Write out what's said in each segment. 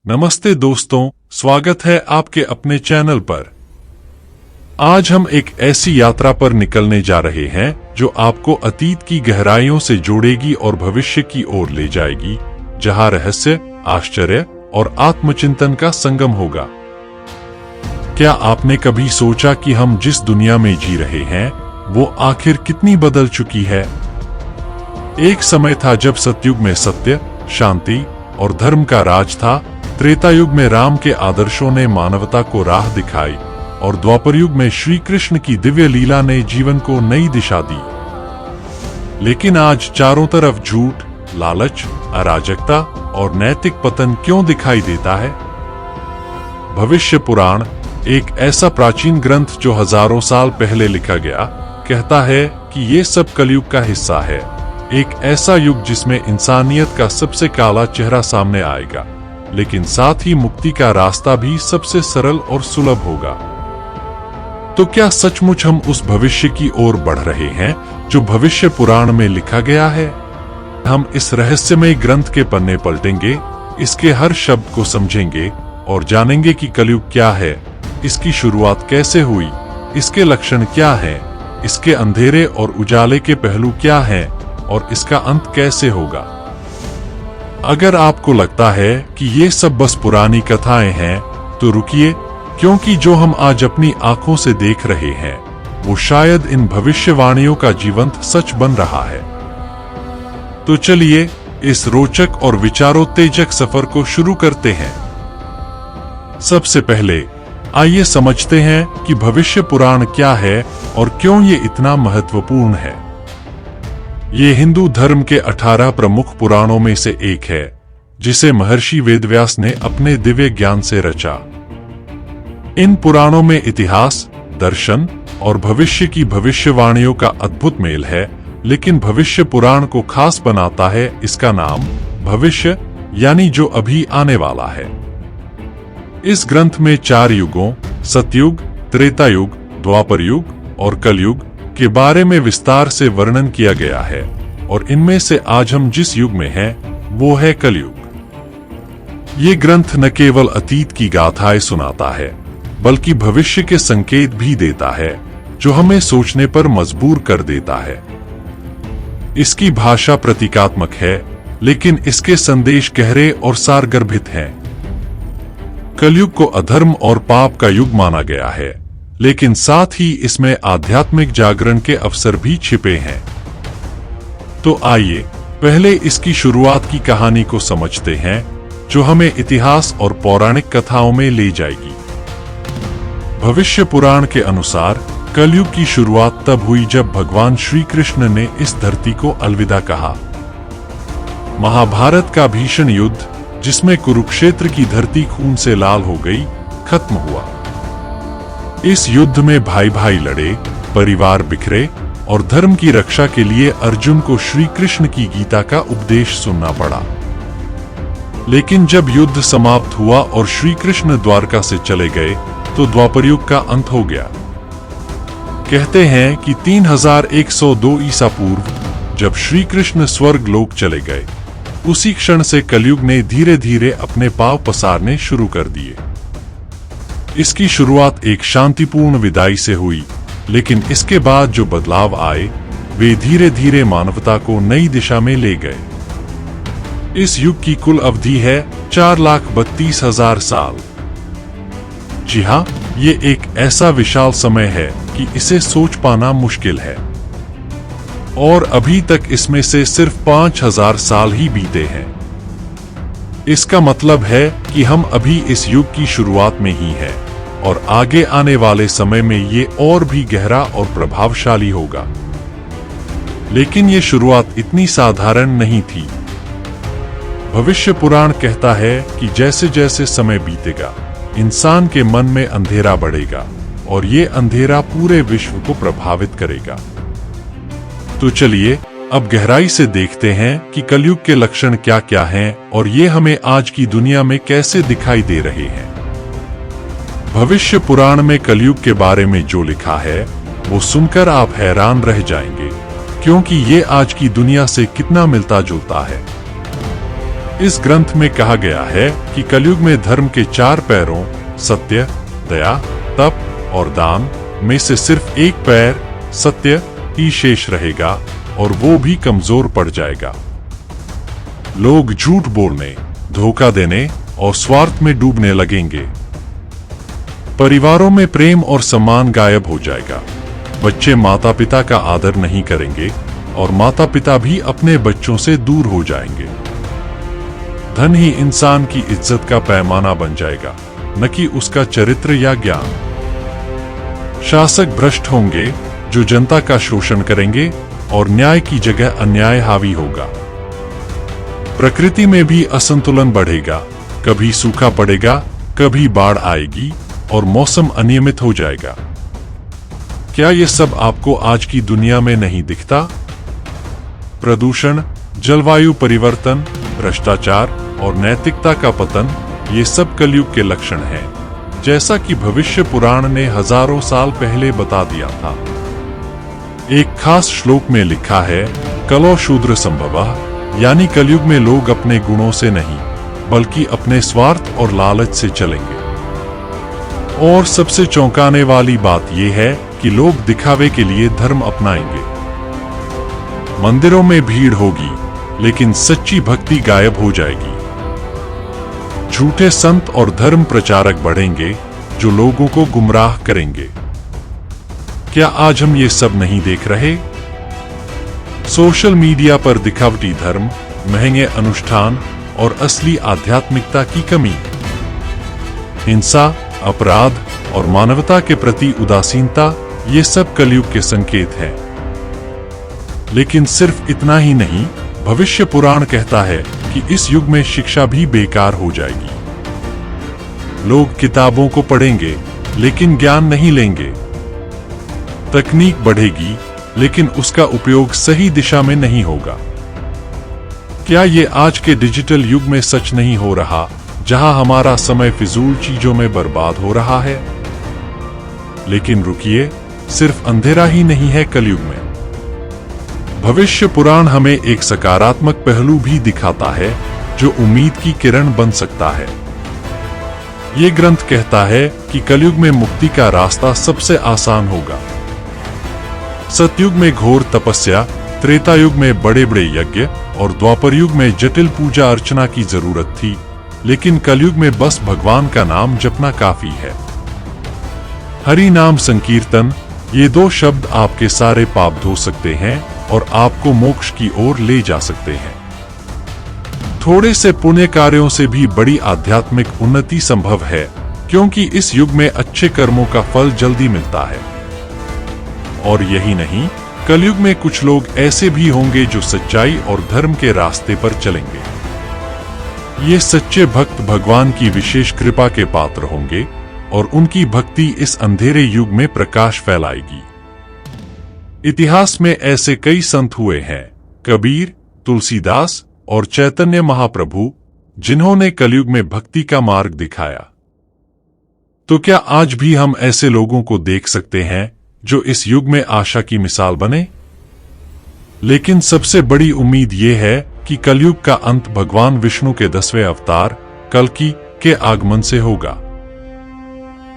नमस्ते दोस्तों, स्वागत है आपके अपने चैनल पर। आज हम एक ऐसी यात्रा पर निकलने जा रहे हैं जो आपको अतीत की गहराइयों से जोड़ेगी और भविष्य की ओर ले जाएगी, जहां रहस्य, आश्चर्य और आत्मचिंतन का संगम होगा। क्या आपने कभी सोचा कि हम जिस दुनिया में जी रहे हैं वो आखिर कितनी बदल चुकी है? एक समय था जब सतयुग में सत्य, शांति और धर्म का राज था। त्रेता युग में राम के आदर्शों ने मानवता को राह दिखाई और द्वापर युग में श्री कृष्ण की दिव्य लीला ने जीवन को नई दिशा दी। लेकिन आज चारों तरफ झूठ, लालच, अराजकता और नैतिक पतन क्यों दिखाई देता है? भविष्य पुराण, एक ऐसा प्राचीन ग्रंथ जो हजारों साल पहले लिखा गया, कहता है कि ये सब कलयुग का हिस्सा है। एक ऐसा युग जिसमें इंसानियत का सबसे काला चेहरा सामने आएगा, लेकिन साथ ही मुक्ति का रास्ता भी सबसे सरल और सुलभ होगा। तो क्या सचमुच हम उस भविष्य की ओर बढ़ रहे हैं जो भविष्य पुराण में लिखा गया है? हम इस रहस्यमय ग्रंथ के पन्ने पलटेंगे, इसके हर शब्द को समझेंगे और जानेंगे कि कलयुग क्या है, इसकी शुरुआत कैसे हुई, इसके लक्षण क्या हैं, इसके अंधेरे और उजाले के पहलू क्या हैं और इसका अंत कैसे होगा। अगर आपको लगता है कि ये सब बस पुरानी कथाएं हैं, तो रुकिए, क्योंकि जो हम आज अपनी आंखों से देख रहे हैं वो शायद इन भविष्यवाणियों का जीवंत सच बन रहा है। तो चलिए इस रोचक और विचारोत्तेजक सफर को शुरू करते हैं। सबसे पहले आइए समझते हैं कि भविष्य पुराण क्या है और क्यों ये इतना महत्वपूर्ण है। ये हिंदू धर्म के 18 प्रमुख पुराणों में से एक है, जिसे महर्षि वेदव्यास ने अपने दिव्य ज्ञान से रचा। इन पुराणों में इतिहास, दर्शन और भविष्य की भविष्यवाणियों का अद्भुत मेल है, लेकिन भविष्य पुराण को खास बनाता है इसका नाम, भविष्य, यानी जो अभी आने वाला है। इस ग्रंथ में 4 युगों, सतयुग, त्रेता युग, द्वापर युग और कलयुग के बारे में विस्तार से वर्णन किया गया है, और इनमें से आज हम जिस युग में हैं वो है कलयुग। ये ग्रंथ न केवल अतीत की गाथाएं सुनाता है, बल्कि भविष्य के संकेत भी देता है, जो हमें सोचने पर मजबूर कर देता है। इसकी भाषा प्रतीकात्मक है, लेकिन इसके संदेश गहरे और सारगर्भित हैं। कलयुग को अधर्म और पाप का युग माना गया है, लेकिन साथ ही इसमें आध्यात्मिक जागरण के अवसर भी छिपे हैं। तो आइए पहले इसकी शुरुआत की कहानी को समझते हैं, जो हमें इतिहास और पौराणिक कथाओं में ले जाएगी। भविष्य पुराण के अनुसार कलयुग की शुरुआत तब हुई जब भगवान श्री कृष्ण ने इस धरती को अलविदा कहा। महाभारत का भीषण युद्ध, जिसमें कुरुक्षेत्र की धरती खून से लाल हो गई, खत्म हुआ। इस युद्ध में भाई भाई लड़े, परिवार बिखरे और धर्म की रक्षा के लिए अर्जुन को श्री कृष्ण की गीता का उपदेश सुनना पड़ा। लेकिन जब युद्ध समाप्त हुआ और श्री कृष्ण द्वारका से चले गए, तो द्वापर युग का अंत हो गया। कहते हैं कि 3102 ईसा पूर्व जब श्री कृष्ण स्वर्ग लोक चले गए, उसी क्षण से कलयुग ने धीरे धीरे अपने पांव पसारने शुरू कर दिए। इसकी शुरुआत एक शांतिपूर्ण विदाई से हुई, लेकिन इसके बाद जो बदलाव आए वे धीरे धीरे मानवता को नई दिशा में ले गए। इस युग की कुल अवधि है 4,32,000 साल। जी हाँ, ये एक ऐसा विशाल समय है कि इसे सोच पाना मुश्किल है। और अभी तक इसमें से सिर्फ 5,000 साल ही बीते हैं। इसका मतलब है कि हम अभी इस युग की शुरुआत में ही हैं, और आगे आने वाले समय में ये और भी गहरा और प्रभावशाली होगा। लेकिन ये शुरुआत इतनी साधारण नहीं थी। भविष्य पुराण कहता है कि जैसे जैसे समय बीतेगा, इंसान के मन में अंधेरा बढ़ेगा, और ये अंधेरा पूरे विश्व को प्रभावित करेगा। तो चलिए अब गहराई से देखते हैं कि कलयुग के लक्षण क्या क्या हैं और ये हमें आज की दुनिया में कैसे दिखाई दे रहे हैं। भविष्य पुराण में कलयुग के बारे में जो लिखा है वो सुनकर आप हैरान रह जाएंगे, क्योंकि ये आज की दुनिया से कितना मिलता जुलता है। इस ग्रंथ में कहा गया है कि कलयुग में धर्म के 4 पैरों सत्य, दया, तप और दान में से सिर्फ एक पैर सत्य ही शेष रहेगा और वो भी कमजोर पड़ जाएगा। लोग झूठ बोलने, धोखा देने और स्वार्थ में डूबने लगेंगे। परिवारों में प्रेम और सम्मान गायब हो जाएगा। बच्चे माता पिता का आदर नहीं करेंगे और माता पिता भी अपने बच्चों से दूर हो जाएंगे। धन ही इंसान की इज्जत का पैमाना बन जाएगा, न कि उसका चरित्र या ज्ञान। शासक भ्रष्ट होंगे जो जनता का शोषण करेंगे और न्याय की जगह अन्याय हावी होगा। प्रकृति में भी असंतुलन बढ़ेगा, कभी सूखा पड़ेगा, कभी बाढ़ आएगी और मौसम अनियमित हो जाएगा। क्या ये सब आपको आज की दुनिया में नहीं दिखता? प्रदूषण, जलवायु परिवर्तन, भ्रष्टाचार और नैतिकता का पतन, ये सब कलयुग के लक्षण हैं, जैसा कि भविष्य पुराण ने हजारों साल पहले बता दिया था। एक खास श्लोक में लिखा है, कलो शूद्र संभवः, यानी कलयुग में लोग अपने गुणों से नहीं बल्कि अपने स्वार्थ और लालच से चलेंगे। और सबसे चौंकाने वाली बात यह है कि लोग दिखावे के लिए धर्म अपनाएंगे। मंदिरों में भीड़ होगी, लेकिन सच्ची भक्ति गायब हो जाएगी। झूठे संत और धर्म प्रचारक बढ़ेंगे जो लोगों को गुमराह करेंगे। क्या आज हम ये सब नहीं देख रहे? सोशल मीडिया पर दिखावटी धर्म, महंगे अनुष्ठान और असली आध्यात्मिकता की कमी, हिंसा, अपराध और मानवता के प्रति उदासीनता, ये सब कलयुग के संकेत हैं। लेकिन सिर्फ इतना ही नहीं, भविष्य पुराण कहता है कि इस युग में शिक्षा भी बेकार हो जाएगी। लोग किताबों को पढ़ेंगे लेकिन ज्ञान नहीं लेंगे। तकनीक बढ़ेगी लेकिन उसका उपयोग सही दिशा में नहीं होगा। क्या ये आज के डिजिटल युग में सच नहीं हो रहा, जहां हमारा समय फिजूल चीजों में बर्बाद हो रहा है? लेकिन रुकिए, सिर्फ अंधेरा ही नहीं है कलयुग में। भविष्य पुराण हमें एक सकारात्मक पहलू भी दिखाता है जो उम्मीद की किरण बन सकता है। ये ग्रंथ कहता है कि कलयुग में मुक्ति का रास्ता सबसे आसान होगा। सतयुग में घोर तपस्या, त्रेता युग में बड़े बड़े यज्ञ और द्वापर युग में जटिल पूजा अर्चना की जरूरत थी, लेकिन कलयुग में बस भगवान का नाम जपना काफी है। हरि नाम संकीर्तन, ये 2 शब्द आपके सारे पाप धो सकते हैं और आपको मोक्ष की ओर ले जा सकते हैं। थोड़े से पुण्य कार्यों से भी बड़ी आध्यात्मिक उन्नति संभव है, क्योंकि इस युग में अच्छे कर्मों का फल जल्दी मिलता है। और यही नहीं, कलयुग में कुछ लोग ऐसे भी होंगे जो सच्चाई और धर्म के रास्ते पर चलेंगे। ये सच्चे भक्त भगवान की विशेष कृपा के पात्र होंगे और उनकी भक्ति इस अंधेरे युग में प्रकाश फैलाएगी। इतिहास में ऐसे कई संत हुए हैं, कबीर, तुलसीदास और चैतन्य महाप्रभु, जिन्होंने कलयुग में भक्ति का मार्ग दिखाया। तो क्या आज भी हम ऐसे लोगों को देख सकते हैं जो इस युग में आशा की मिसाल बने? लेकिन सबसे बड़ी उम्मीद ये है कि कलयुग का अंत भगवान विष्णु के 10वें अवतार कल्कि के आगमन से होगा।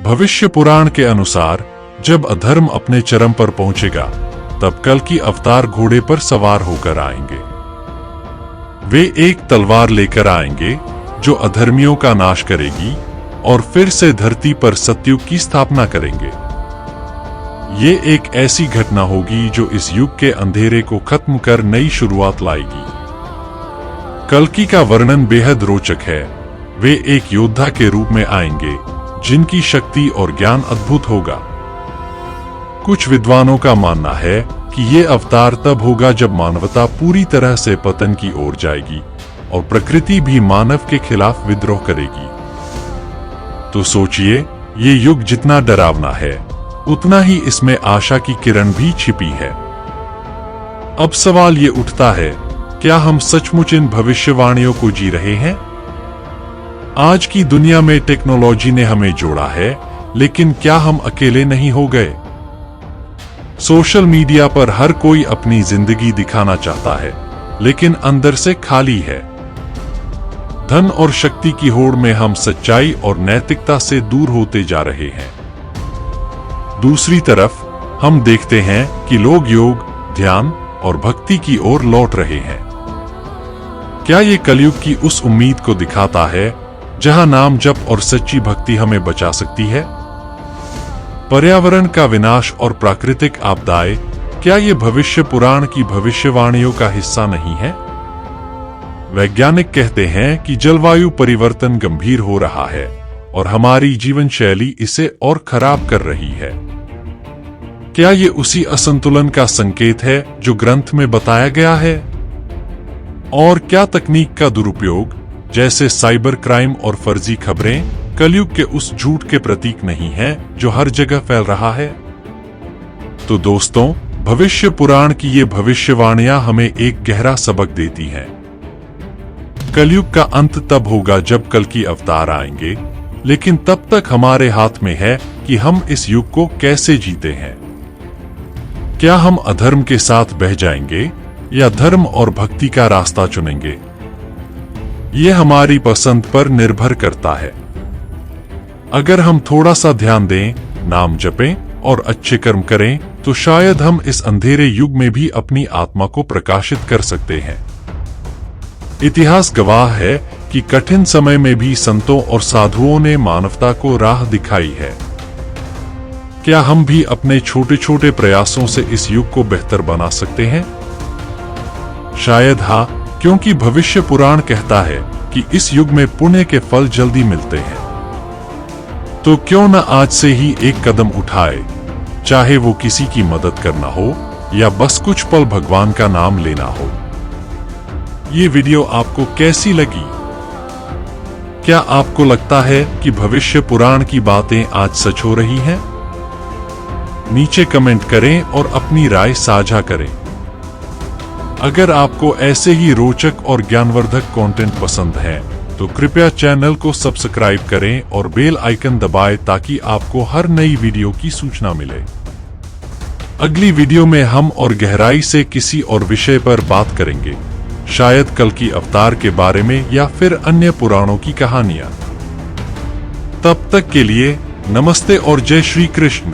भविष्य पुराण के अनुसार जब अधर्म अपने चरम पर पहुंचेगा, तब कल्कि अवतार घोड़े पर सवार होकर आएंगे। वे एक तलवार लेकर आएंगे जो अधर्मियों का नाश करेगी और फिर से धरती पर सतयुग की स्थापना करेंगे। ये एक ऐसी घटना होगी जो इस युग के अंधेरे को खत्म कर नई शुरुआत लाएगी। कल्कि का वर्णन बेहद रोचक है। वे एक योद्धा के रूप में आएंगे जिनकी शक्ति और ज्ञान अद्भुत होगा। कुछ विद्वानों का मानना है कि ये अवतार तब होगा जब मानवता पूरी तरह से पतन की ओर जाएगी और प्रकृति भी मानव के खिलाफ विद्रोह करेगी। तो सोचिए, ये युग जितना डरावना है, उतना ही इसमें आशा की किरण भी छिपी है। अब सवाल ये उठता है, क्या हम सचमुच इन भविष्यवाणियों को जी रहे हैं? आज की दुनिया में टेक्नोलॉजी ने हमें जोड़ा है, लेकिन क्या हम अकेले नहीं हो गए? सोशल मीडिया पर हर कोई अपनी जिंदगी दिखाना चाहता है, लेकिन अंदर से खाली है। धन और शक्ति की होड़ में हम सच्चाई और नैतिकता से दूर होते जा रहे हैं। दूसरी तरफ हम देखते हैं कि लोग योग, ध्यान और भक्ति की ओर लौट रहे हैं। क्या ये कलयुग की उस उम्मीद को दिखाता है जहां नाम जप और सच्ची भक्ति हमें बचा सकती है? पर्यावरण का विनाश और प्राकृतिक आपदाएं, क्या ये भविष्य पुराण की भविष्यवाणियों का हिस्सा नहीं है? वैज्ञानिक कहते हैं कि जलवायु परिवर्तन गंभीर हो रहा है और हमारी जीवन शैली इसे और खराब कर रही है। क्या ये उसी असंतुलन का संकेत है जो ग्रंथ में बताया गया है? और क्या तकनीक का दुरुपयोग, जैसे साइबर क्राइम और फर्जी खबरें, कलयुग के उस झूठ के प्रतीक नहीं है जो हर जगह फैल रहा है? तो दोस्तों, भविष्य पुराण की ये भविष्यवाणियां हमें एक गहरा सबक देती हैं। कलयुग का अंत तब होगा जब कल की अवतार आएंगे, लेकिन तब तक हमारे हाथ में है कि हम इस युग को कैसे जीते हैं। क्या हम अधर्म के साथ बह जाएंगे या धर्म और भक्ति का रास्ता चुनेंगे? ये हमारी पसंद पर निर्भर करता है। अगर हम थोड़ा सा ध्यान दें, नाम जपें और अच्छे कर्म करें, तो शायद हम इस अंधेरे युग में भी अपनी आत्मा को प्रकाशित कर सकते हैं। इतिहास गवाह है कि कठिन समय में भी संतों और साधुओं ने मानवता को राह दिखाई है। क्या हम भी अपने छोटे छोटे प्रयासों से इस युग को बेहतर बना सकते हैं? शायद हाँ, क्योंकि भविष्य पुराण कहता है कि इस युग में पुण्य के फल जल्दी मिलते हैं। तो क्यों न आज से ही एक कदम उठाए, चाहे वो किसी की मदद करना हो या बस कुछ पल भगवान का नाम लेना हो। ये वीडियो आपको कैसी लगी? क्या आपको लगता है कि भविष्य पुराण की बातें आज सच हो रही हैं? नीचे कमेंट करें और अपनी राय साझा करें। अगर आपको ऐसे ही रोचक और ज्ञानवर्धक कंटेंट पसंद है, तो कृपया चैनल को सब्सक्राइब करें और बेल आइकन दबाएं ताकि आपको हर नई वीडियो की सूचना मिले। अगली वीडियो में हम और गहराई से किसी और विषय पर बात करेंगे, शायद कल की अवतार के बारे में या फिर अन्य पुराणों की कहानियां। तब तक के लिए नमस्ते और जय श्री कृष्ण।